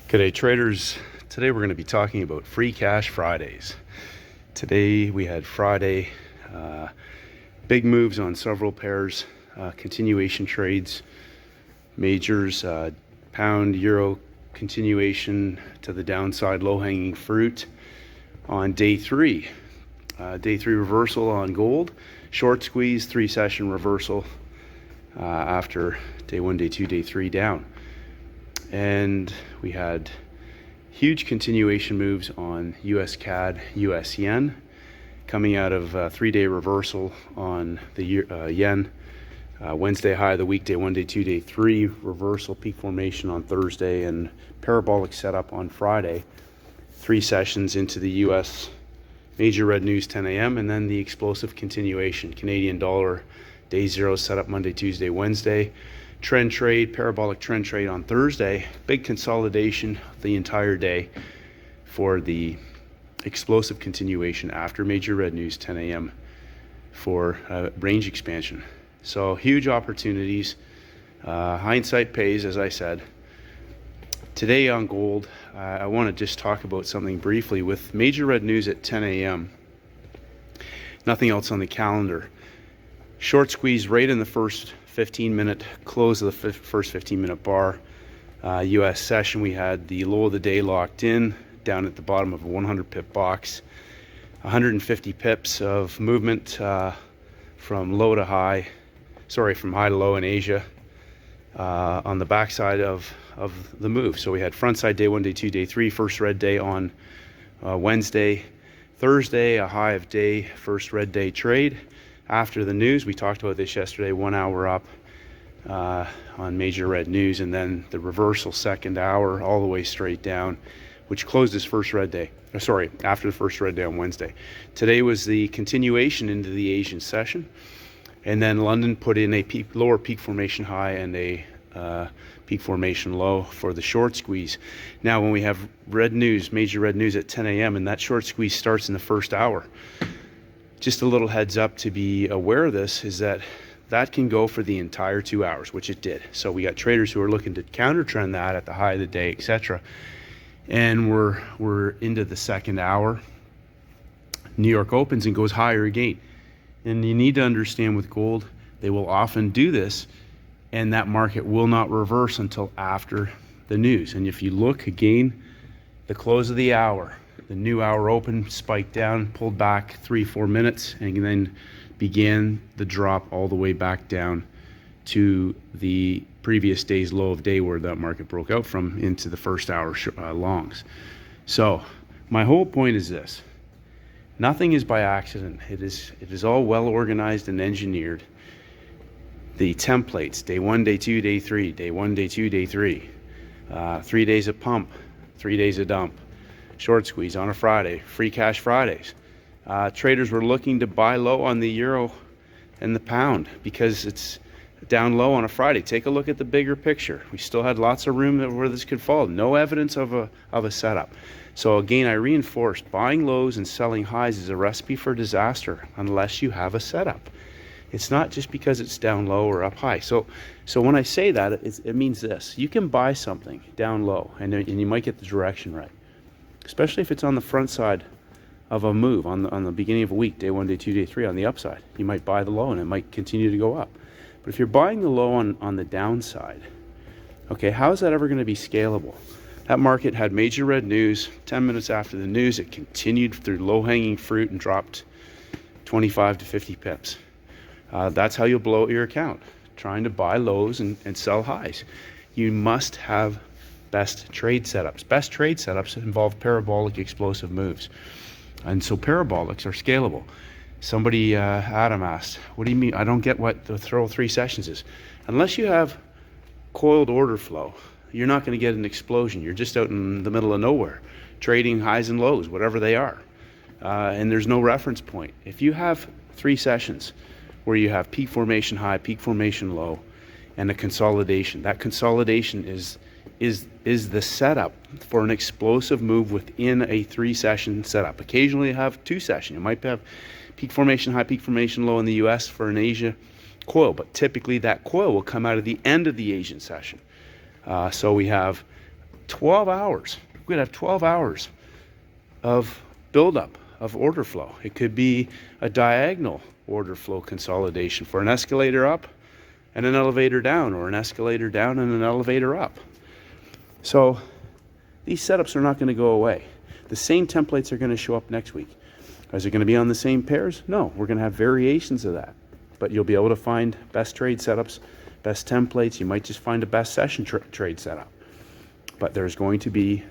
G'day traders. Today we're going to be talking about free cash Fridays. Today we had Friday, big moves on several pairs, continuation trades, majors, pound, euro continuation to the downside, low-hanging fruit on day three. Day three reversal on gold, short squeeze, 3-session reversal after day one, day two, day three down. And we had huge continuation moves on US CAD, US yen, coming out of a 3-day reversal on the yen. Wednesday high of the week, day one, day two, day three, reversal peak formation on Thursday, and parabolic setup on Friday. 3 sessions into the US major red news 10 a.m. and then the explosive continuation. Canadian dollar day zero setup Monday, Tuesday, Wednesday. Trend trade, parabolic trend trade on Thursday. Big consolidation the entire day for the explosive continuation after major red news 10 a.m. for range expansion. So huge opportunities. Hindsight pays, as I said. Today on gold, I want to just talk about something briefly. With major red news at 10 a.m., nothing else on the calendar. Short squeeze right in the first 15-minute close of the first 15-minute bar. US session, we had the low of the day locked in down at the bottom of a 100 pip box. 150 pips of movement from low to high, from high to low in Asia on the backside of the move. So we had front side day one, day two, day three, first red day on Wednesday. Thursday, a high of day, first red day trade. After the news, we talked about this yesterday, 1 hour up on major red news, and then the reversal second hour all the way straight down, which closed this first red day. After the first red day on Wednesday. Today was the continuation into the Asian session, and then London put in a lower peak formation high and a peak formation low for the short squeeze. Now, when we have red news, major red news at 10 a.m., and that short squeeze starts in the first hour, just a little heads up to be aware of this is that can go for the entire 2 hours, which it did. So we got traders who are looking to counter trend that at the high of the day, etc. And we're into the second hour. New York opens and goes higher again. And you need to understand with gold, they will often do this, and that market will not reverse until after the news. And if you look again, the close of the hour, the new hour open, spiked down, pulled back 3-4 minutes, and then began the drop all the way back down to the previous day's low of day where that market broke out from into the first hour longs. So my whole point is this: nothing is by accident. It is all well organized and engineered. The templates, day one, day two, day three, day one, day two, day three, 3 days of pump, 3 days of dump, short squeeze on a Friday, free cash Fridays. Traders were looking to buy low on the euro and the pound because it's down low on a Friday. Take a look at the bigger picture. We still had lots of room where this could fall. No evidence of a setup. So again, I reinforced, buying lows and selling highs is a recipe for disaster unless you have a setup. It's not just because it's down low or up high. So when I say that, it means this: you can buy something down low and you might get the direction right, especially if it's on the front side of a move on the beginning of a week, day one, day two, day three, on the upside. You might buy the low and it might continue to go up. But if you're buying the low on the downside, okay, how is that ever going to be scalable? That market had major red news. 10 minutes after the news, it continued through low-hanging fruit and dropped 25 to 50 pips. That's how you'll blow out your account, trying to buy lows and sell highs. You must have best trade setups. Best trade setups involve parabolic explosive moves. And so parabolics are scalable. Somebody, Adam asked, what do you mean? I don't get what the throw 3 sessions is. Unless you have coiled order flow, you're not going to get an explosion. You're just out in the middle of nowhere, trading highs and lows, whatever they are. And there's no reference point. If you have 3 sessions where you have peak formation high, peak formation low, and a consolidation, that consolidation is the setup for an explosive move within a 3-session setup. Occasionally you have 2 sessions. You might have peak formation high, peak formation low in the US for an Asia coil, but typically that coil will come out of the end of the Asian session. So we have 12 hours. We're going to have 12 hours of buildup of order flow. It could be a diagonal order flow consolidation for an escalator up and an elevator down, or an escalator down and an elevator up. So these setups are not going to go away. The same templates are going to show up next week. Is it going to be on the same pairs? No, we're going to have variations of that. But you'll be able to find best trade setups, best templates. You might just find a best session trade setup. But there's going to be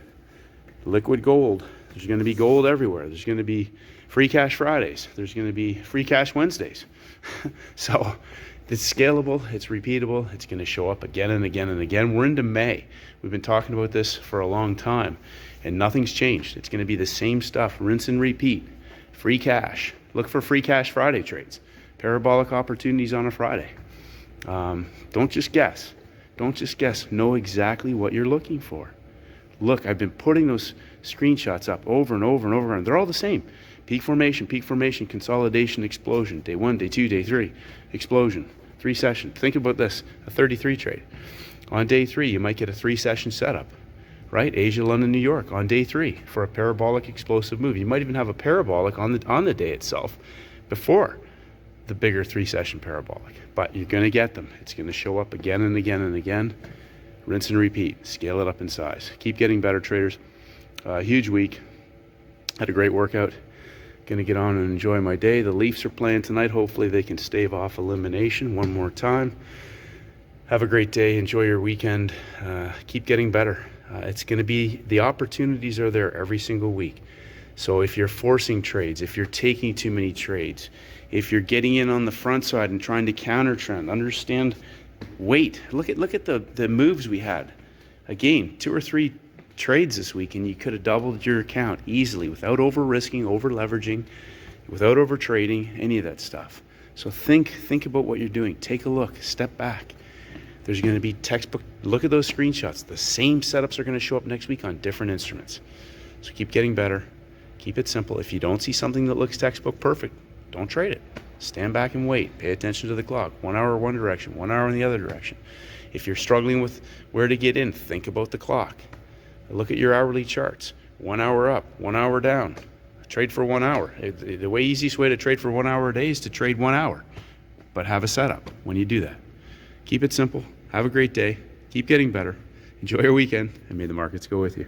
liquid gold. There's going to be gold everywhere. There's going to be free cash Fridays. There's going to be free cash Wednesdays. So it's scalable, it's repeatable, it's going to show up again and again and again. We're into May. We've been talking about this for a long time, and nothing's changed. It's going to be the same stuff, rinse and repeat. Free cash. Look for free cash Friday trades. Parabolic opportunities on a Friday. Don't just guess. Don't just guess. Know exactly what you're looking for. Look, I've been putting those screenshots up over and over and over again. They're all the same. Peak formation, consolidation, explosion. Day 1, day 2, day 3, explosion. 3 session. Think about this, a 33 trade. On day 3, you might get a 3-session setup, right? Asia, London, New York on day 3 for a parabolic explosive move. You might even have a parabolic on the day itself before the bigger 3-session parabolic. But you're going to get them. It's going to show up again and again and again. Rinse and repeat. Scale it up in size. Keep getting better, traders. Huge week. Had a great workout. Going to get on and enjoy my day. The Leafs are playing tonight. Hopefully they can stave off elimination one more time. Have a great day. Enjoy your weekend. Keep getting better. It's going to be, the opportunities are there every single week. So if you're forcing trades, if you're taking too many trades, if you're getting in on the front side and trying to counter trend, understand, wait. Look at the moves we had. Again, 2 or 3 trades this week, and you could have doubled your account easily without over risking, over leveraging, without over trading, any of that stuff. So think about what you're doing. Take a look, step back. There's going to be textbook. Look at those screenshots. The same setups are going to show up next week on different instruments. So keep getting better. Keep it simple. If you don't see something that looks textbook perfect, don't trade it. Stand back and wait. Pay attention to the clock. 1 hour one direction, 1 hour in the other direction. If you're struggling with where to get in, think about the clock. Look at your hourly charts. 1 hour up, 1 hour down. Trade for 1 hour. The easiest way to trade for 1 hour a day is to trade 1 hour. But have a setup when you do that. Keep it simple. Have a great day. Keep getting better. Enjoy your weekend, and may the markets go with you.